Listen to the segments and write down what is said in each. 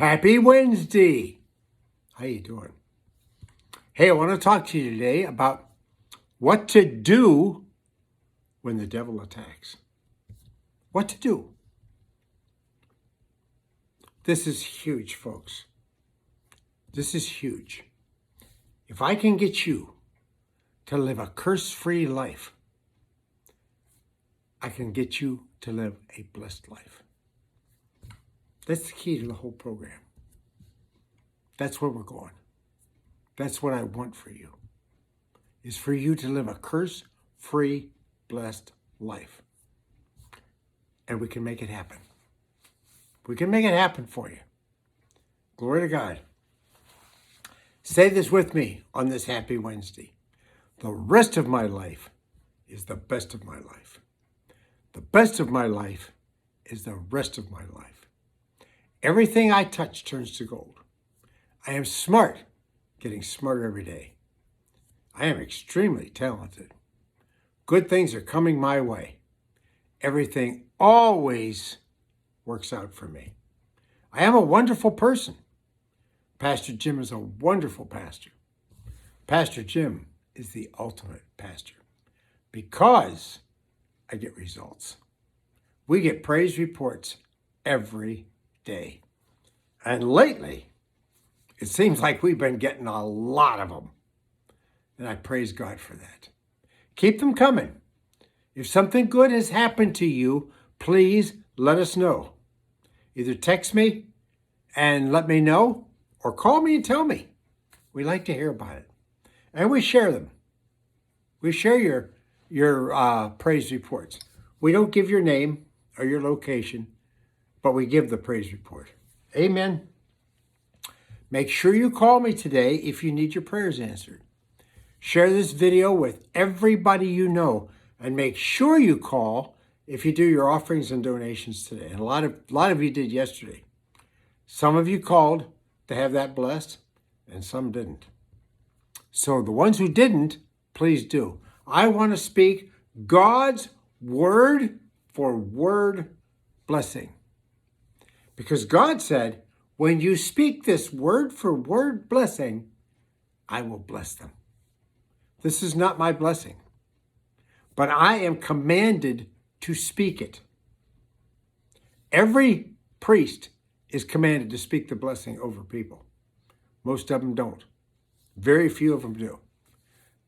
Happy Wednesday. How you doing? Hey, I want to talk to you today about what to do when the devil attacks. What to do. This is huge, folks. This is huge. If I can get you to live a curse-free life, I can get you to live a blessed life. That's the key to the whole program. That's where we're going. That's what I want for you, is for you to live a curse-free, blessed life. And we can make it happen. We can make it happen for you. Glory to God. Say this with me on this Happy Wednesday. The rest of my life is the best of my life. The best of my life is the rest of my life. Everything I touch turns to gold. I am smart, getting smarter every day. I am extremely talented. Good things are coming my way. Everything always works out for me. I am a wonderful person. Pastor Jim is a wonderful pastor. Pastor Jim is the ultimate pastor because I get results. We get praise reports every day. And lately, it seems like we've been getting a lot of them. And I praise God for that. Keep them coming. If something good has happened to you, please let us know. Either text me and let me know, or call me and tell me. We like to hear about it. And we share them. We share your praise reports. We don't give your name or your location, but we give the praise report. Amen. Make sure you call me today if you need your prayers answered. Share this video with everybody you know, and make sure you call if you do your offerings and donations today. And a lot of you did yesterday. Some of you called to have that blessed, and some didn't. So the ones who didn't, please do. I want to speak God's word for word blessing. Because God said, when you speak this word for word blessing, I will bless them. This is not my blessing, but I am commanded to speak it. Every priest is commanded to speak the blessing over people. Most of them don't. Very few of them do.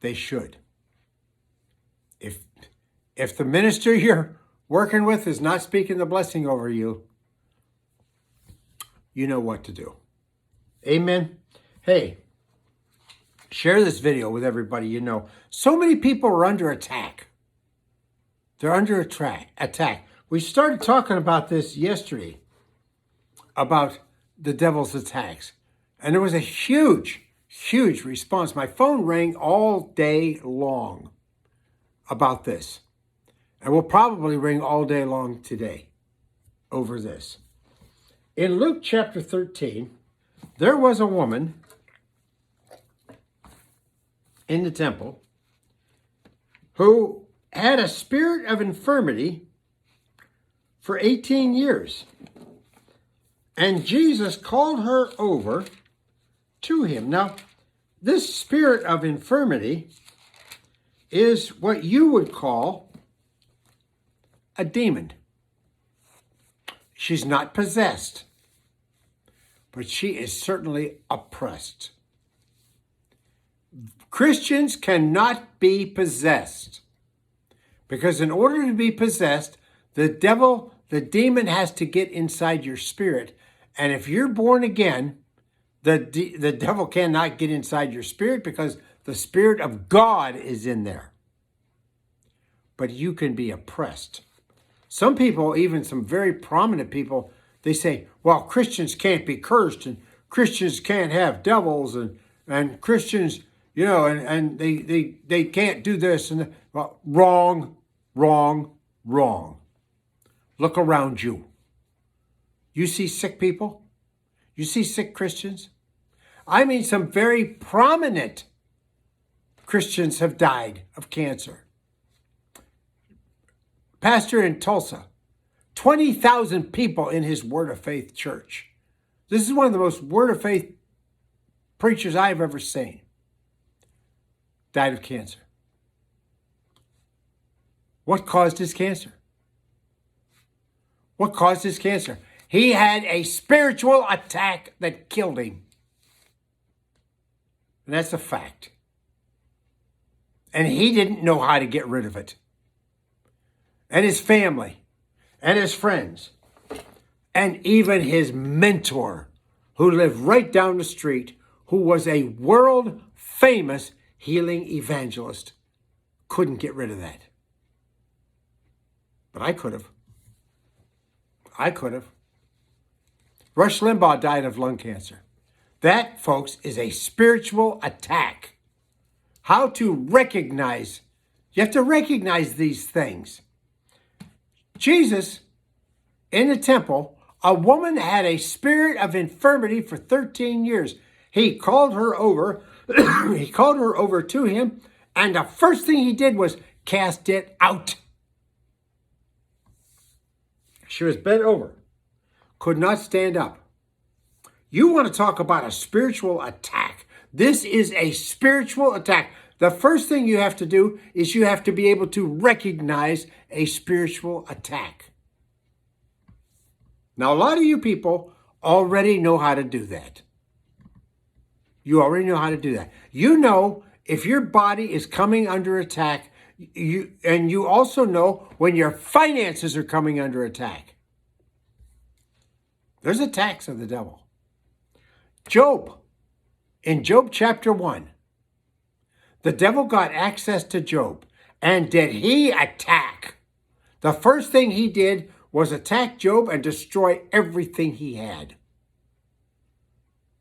They should. If the minister you're working with is not speaking the blessing over you, you know what to do. Amen. Hey, share this video with everybody you know. So many people are under attack. They're under attack. We started talking about this yesterday, about the devil's attacks. And there was a huge, huge response. My phone rang all day long about this. And will probably ring all day long today over this. In Luke chapter 13, there was a woman in the temple who had a spirit of infirmity for 18 years. And Jesus called her over to him. Now, this spirit of infirmity is what you would call a demon. She's not possessed, but she is certainly oppressed. Christians cannot be possessed, because in order to be possessed, the demon has to get inside your spirit. And if you're born again, the devil cannot get inside your spirit because the Spirit of God is in there. But you can be oppressed. Some people, even some very prominent people, they say, well, Christians can't be cursed, and Christians can't have devils, and Christians, you know, and they can't do this. And well, wrong. Look around you. You see sick people? You see sick Christians? I mean, some very prominent Christians have died of cancer. Pastor in Tulsa, 20,000 people in his Word of Faith church. This is one of the most word of faith preachers I've ever seen. Died of cancer. What caused his cancer? What caused his cancer? He had a spiritual attack that killed him. And that's a fact. And he didn't know how to get rid of it. And his family, and his friends, and even his mentor, who lived right down the street, who was a world famous healing evangelist, couldn't get rid of that. But I could have. I could have. Rush Limbaugh died of lung cancer. That, folks, is a spiritual attack. How to recognize. You have to recognize these things. Jesus, in the temple, a woman had a spirit of infirmity for 13 years. He called her over. He called her over to him. And the first thing he did was cast it out. She was bent over. Could not stand up. You want to talk about a spiritual attack. This is a spiritual attack. The first thing you have to do is you have to be able to recognize a spiritual attack. Now, a lot of you people already know how to do that. You already know how to do that. You know if your body is coming under attack, and you also know when your finances are coming under attack. There's attacks of the devil. Job, in Job chapter 1, the devil got access to Job. And did he attack? The first thing he did was attack Job and destroy everything he had.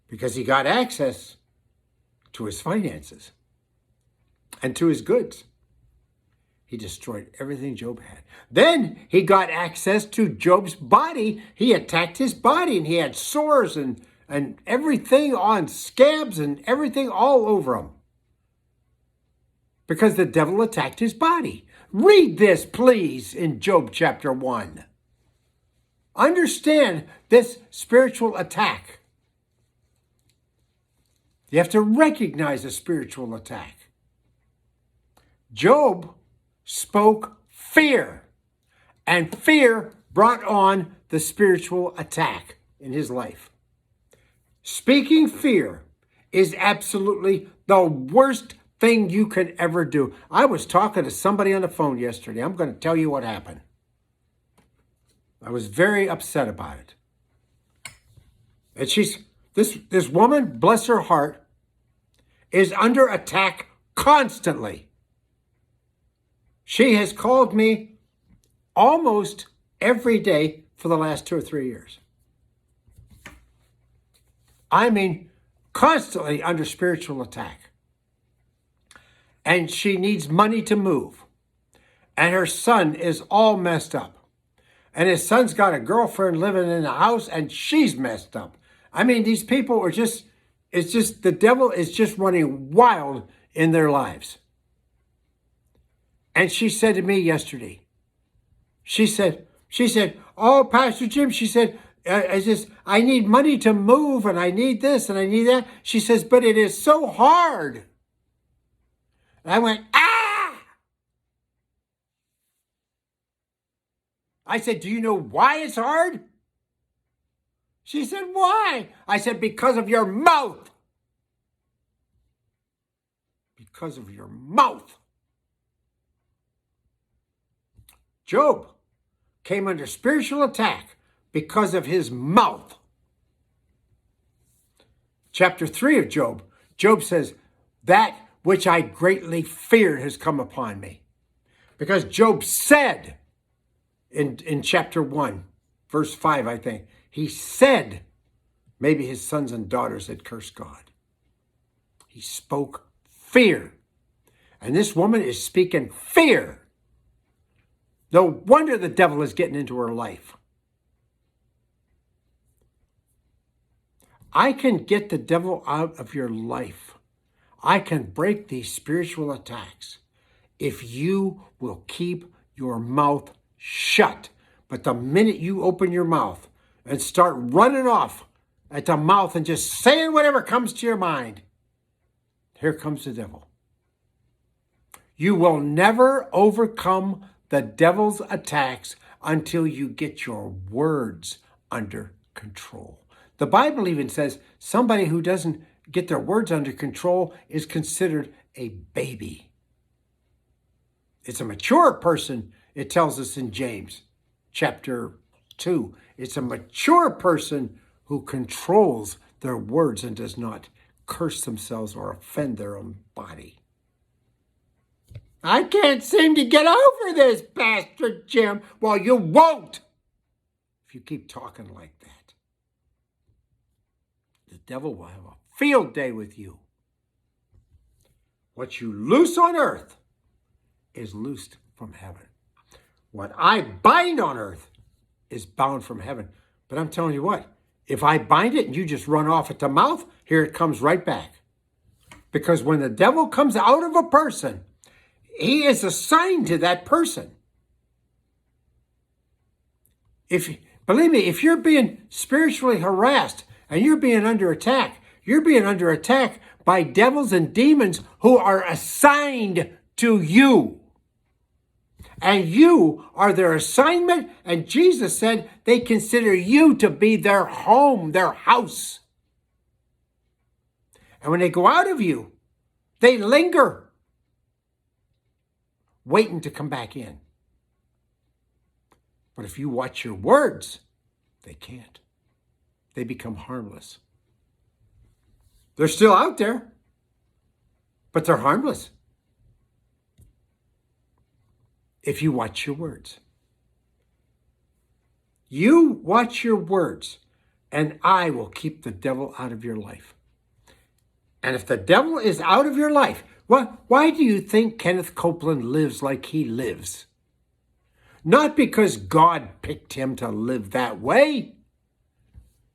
Because he got access to his finances and to his goods. He destroyed everything Job had. Then he got access to Job's body. He attacked his body, and he had sores and everything on scabs and everything all over him. Because the devil attacked his body. Read this, please, in Job chapter 1. Understand this spiritual attack. You have to recognize a spiritual attack. Job spoke fear, and fear brought on the spiritual attack in his life. Speaking fear is absolutely the worst thing you can ever do. I was talking to somebody on the phone yesterday. I'm going to tell you what happened. I was very upset about it. And this woman, bless her heart, is under attack constantly. She has called me almost every day for the last 2 or 3 years. I mean, constantly under spiritual attack. And she needs money to move. And her son is all messed up. And his son's got a girlfriend living in the house, and she's messed up. I mean, these people are just, the devil is just running wild in their lives. And she said to me yesterday, she said, oh, Pastor Jim, she said, I need money to move, and I need this, and I need that. She says, but it is so hard. And I went, ah! I said, do you know why it's hard? She said, why? I said, because of your mouth. Because of your mouth. Job came under spiritual attack because of his mouth. Chapter 3 of Job, Job says, that which I greatly feared has come upon me. Because Job said in chapter 1, verse 5, I think, he said maybe his sons and daughters had cursed God. He spoke fear. And this woman is speaking fear. No wonder the devil is getting into her life. I can get the devil out of your life. I can break these spiritual attacks if you will keep your mouth shut. But the minute you open your mouth and start running off at the mouth and just saying whatever comes to your mind, here comes the devil. You will never overcome the devil's attacks until you get your words under control. The Bible even says somebody who doesn't get their words under control is considered a baby. It's a mature person, it tells us in James chapter 2. It's a mature person who controls their words and does not curse themselves or offend their own body. I can't seem to get over this, Pastor Jim. Well, you won't if you keep talking like that. The devil will have a field day with you. What you loose on earth is loosed from heaven. What I bind on earth is bound from heaven. But I'm telling you what, if I bind it and you just run off at the mouth, here it comes right back. Because when the devil comes out of a person, he is assigned to that person. Believe me, if you're being spiritually harassed and you're being under attack by devils and demons who are assigned to you. And you are their assignment, and Jesus said they consider you to be their home, their house. And when they go out of you, they linger, waiting to come back in. But if you watch your words, they can't. They become harmless. They're still out there, but they're harmless. If you watch your words. You watch your words, and I will keep the devil out of your life. And if the devil is out of your life, why do you think Kenneth Copeland lives like he lives? Not because God picked him to live that way.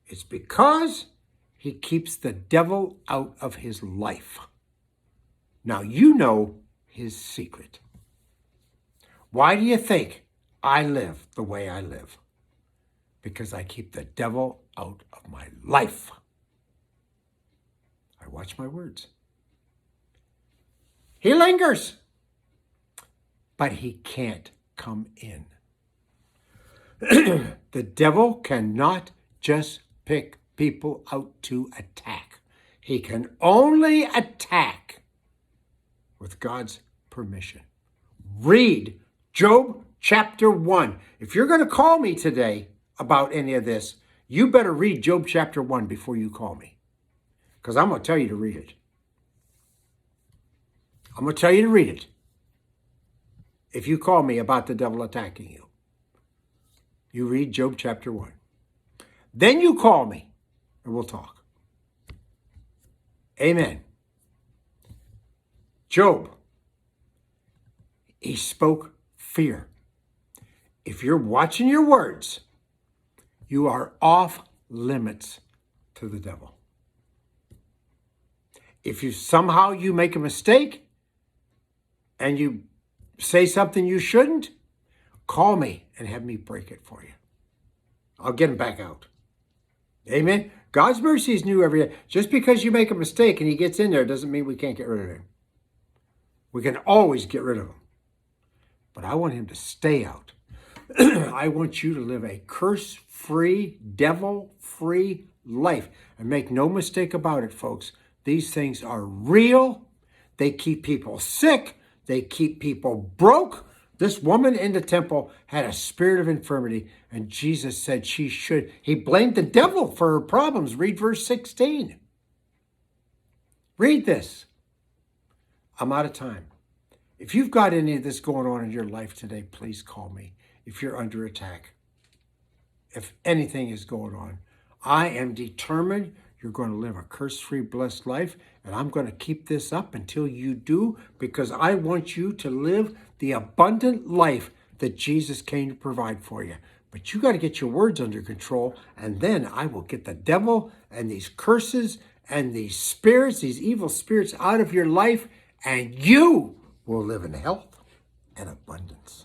It's because he keeps the devil out of his life. Now you know his secret. Why do you think I live the way I live? Because I keep the devil out of my life. I watch my words. He lingers, but he can't come in. The devil cannot just pick people out to attack. He can only attack with God's permission. Read Job chapter 1. If you're going to call me today about any of this, you better read Job chapter 1 before you call me. Because I'm going to tell you to read it. I'm going to tell you to read it. If you call me about the devil attacking you, you read Job chapter 1. Then you call me and we'll talk. Amen. Job, he spoke fear. If you're watching your words, you are off limits to the devil. If somehow you make a mistake and you say something you shouldn't, call me and have me break it for you. I'll get him back out. Amen. God's mercy is new every day. Just because you make a mistake and he gets in there doesn't mean we can't get rid of him. We can always get rid of him. But I want him to stay out. I want you to live a curse-free, devil-free life. And make no mistake about it, folks. These things are real. They keep people sick. They keep people broke. This woman in the temple had a spirit of infirmity, and Jesus said she should. He blamed the devil for her problems. Read verse 16. Read this. I'm out of time. If you've got any of this going on in your life today, please call me. If you're under attack, if anything is going on, I am determined you're going to live a curse-free, blessed life, and I'm going to keep this up until you do, because I want you to live the abundant life that Jesus came to provide for you. But you got to get your words under control, and then I will get the devil and these curses and these spirits, these evil spirits out of your life, and you will live in health and abundance.